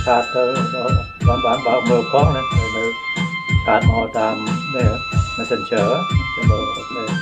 chát bán bảo mơ con đấy chát mò tam đây messenger cho mơ ok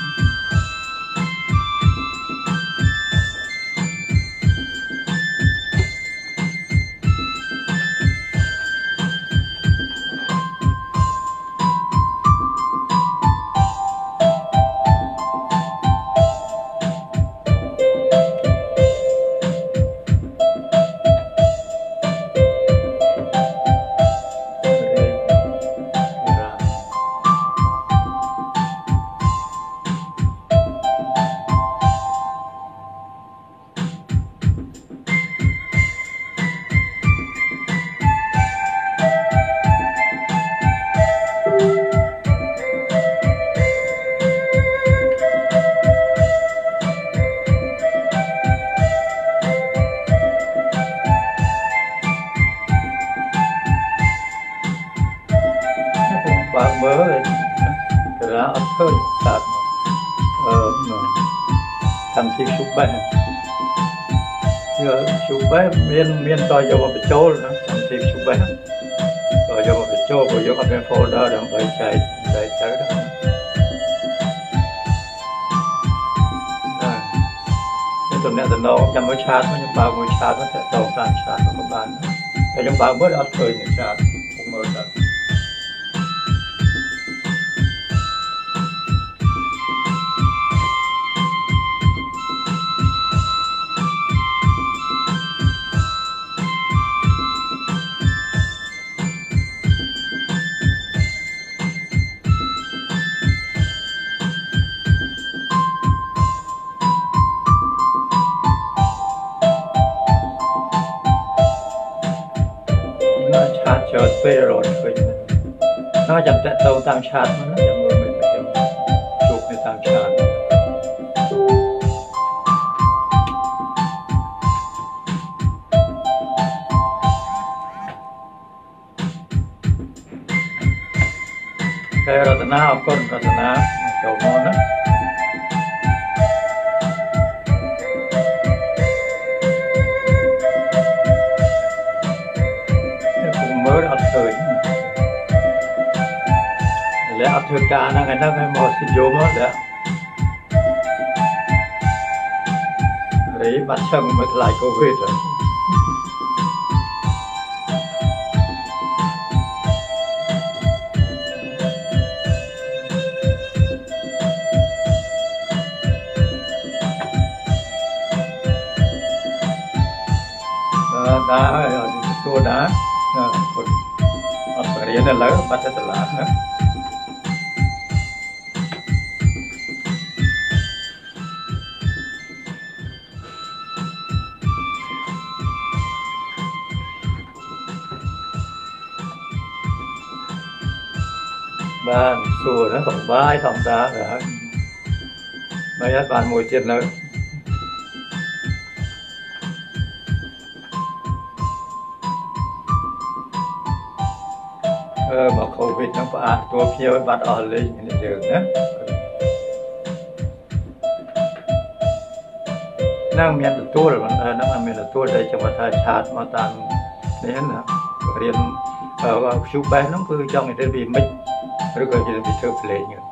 bạn mơ rồi cái ra ớt hơi sạt thằng khi chụp bé chụp bé miên to vô một cái chỗ nữa thằng khi chụp bé rồi vô một cái chỗ rồi vô một cái folder rồi phải chạy đó nên tụi này tụi nó chăm mới chat mới những bao mới chat nó sẽ tàu tan chat của các bạn để những bao mới ớt hơi những chat không mơ được chat cho phê rồi khơi nó chẳng tệ tàu tăng chat mà nó chẳng người mình phải chụp để tăng chat cái ratana học con ratana chỗ ngon đó lẽ áp thưa ca nó ngày mò xin vô mất đấy đấy bắt chân mới lại Covid rồi đá tua đá phải riêng là lớn bắt cho tận lá nữa bạn xua nó tổng bài tổng đá rồi mấy hết bạn mùi chết nữa mà Covid nó phải tua kia mới bắt ở lên những trường đó nó miền là tua rồi nó mà miền là tua đây trong một thời chát mà tan đến là riêng ở chụp bé nó cứ trong người ta bị mình rồi còn chỉ bị thơ play nữa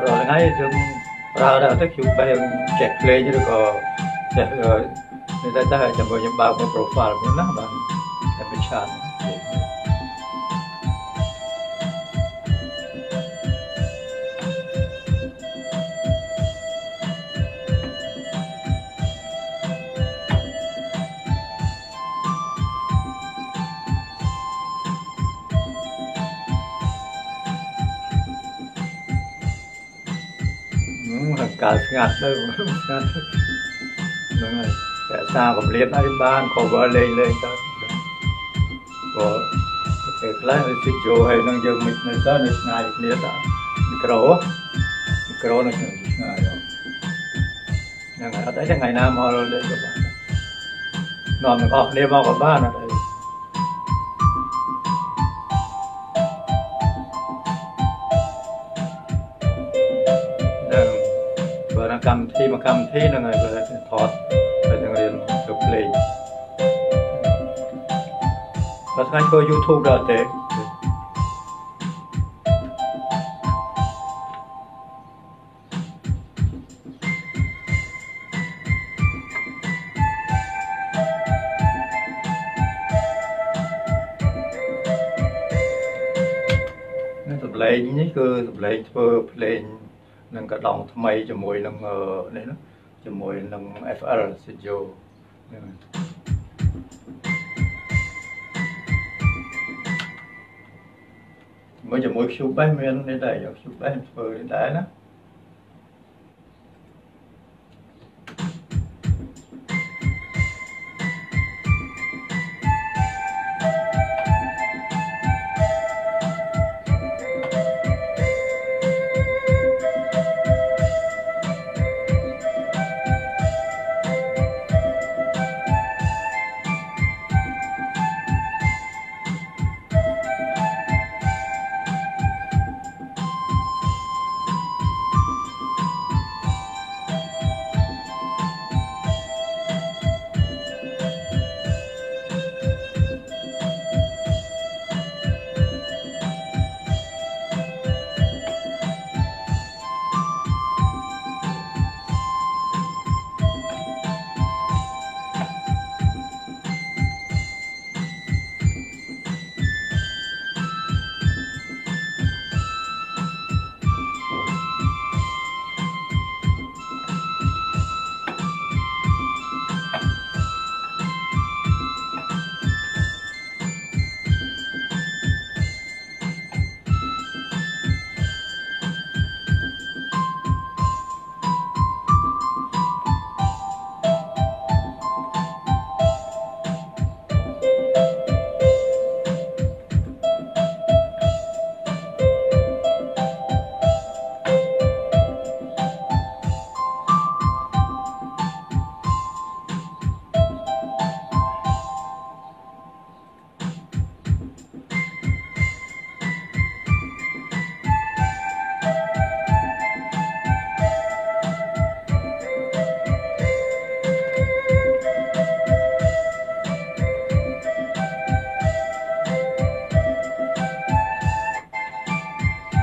rồi ngay chúng ra đã thích chụp bé check play như được rồi người ta chẳng có những bao một profile của nó bạn em bị chat cả ngạt đâu đúng rồi tại sao còn liên ở ban cover lên cho có cái lại thì cho hay năng dương mình nó ra được ngày liên đó micro nó chẳng ngày đâu ở đấy là ngày nào mà lên các bạn ngon mình có đêm vào còn ba là đấy vừa là cầm thi là người vừa thọt rồi thằng liền được play và anh coi YouTube rồi thế tập lên nhé cứ tập lên vừa lên nâng cả đồng tham mây cho mùi nâng đấy nó cho mùi nâng FL Studio mới cho mùi Cubase men đến đây rồi Cubase vừa đến đấy đó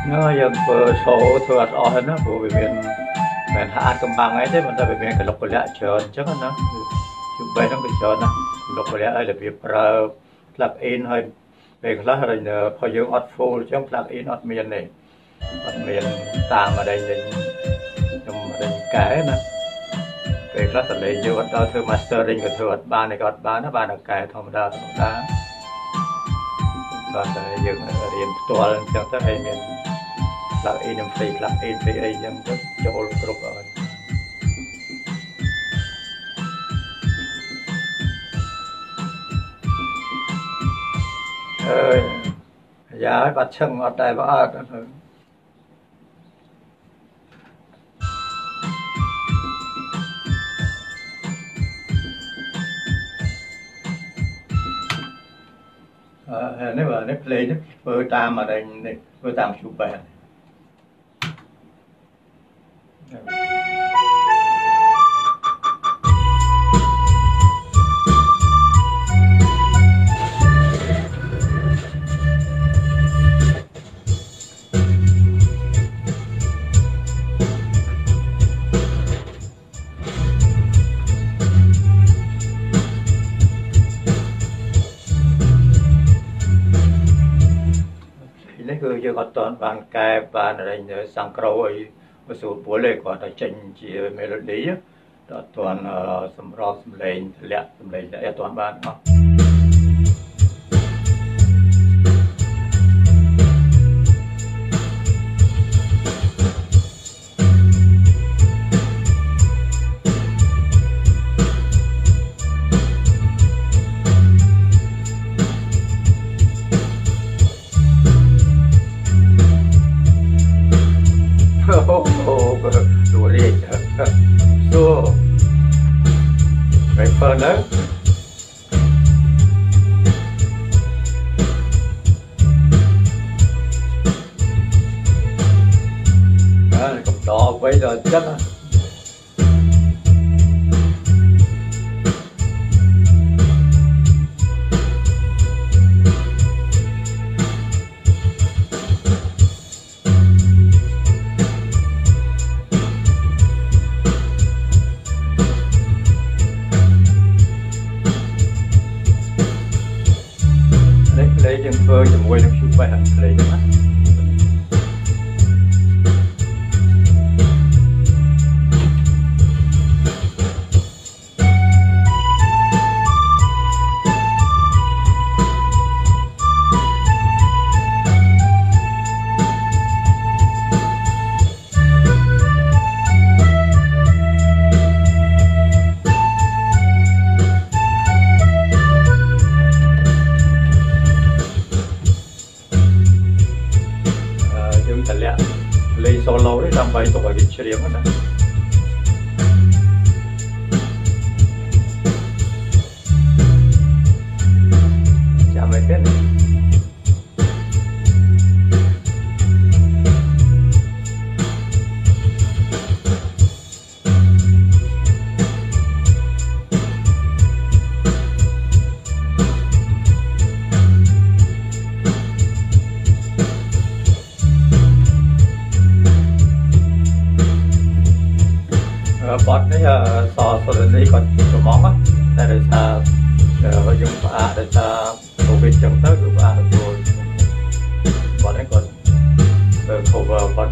nó giờ số thừa rõ hơn đó của bệnh viện hạ cầm bằng ấy thế mà ta bệnh viện cái lục của lẽ chờ chắc nó chụp bay nó cái chờ nó lục của lẽ ấy là việc plug in hơi về cái là rồi phải dùng hot full chứ plug in hot miền này hot miền tạm ở đây nên trong đây cái nè về cái là lấy vô đó thưa mastering cái thừa ba này có ba nó ba là cái thông đa còn dừng điền toa chẳng tới hay miền plug in free plug in free chẳng tới cho group rồi giá bắt chân ở đây bắt nếu mà nó play nó vừa tam ở đây vừa tam Cubase cứ chưa có toàn bàn kẹp bàn ở đây sang rồi một số bố lệ của ta trình chỉ melody đó toàn sầm ro sầm lên lẹ toàn bàn đó đùa đi so hơn nữa cục đỏ bây giờ chất lấy chân phơi cho mùi nó chút bay hẳn lấy nữa lấy solo đấy làm bài tụi cái chuyện đó chạm lại cái này bọt đấy sò sờ này còn cái món á đây là ta dùng pha để ta tổ viên chẳng tới được pha được rồi bọt đấy còn cover bọt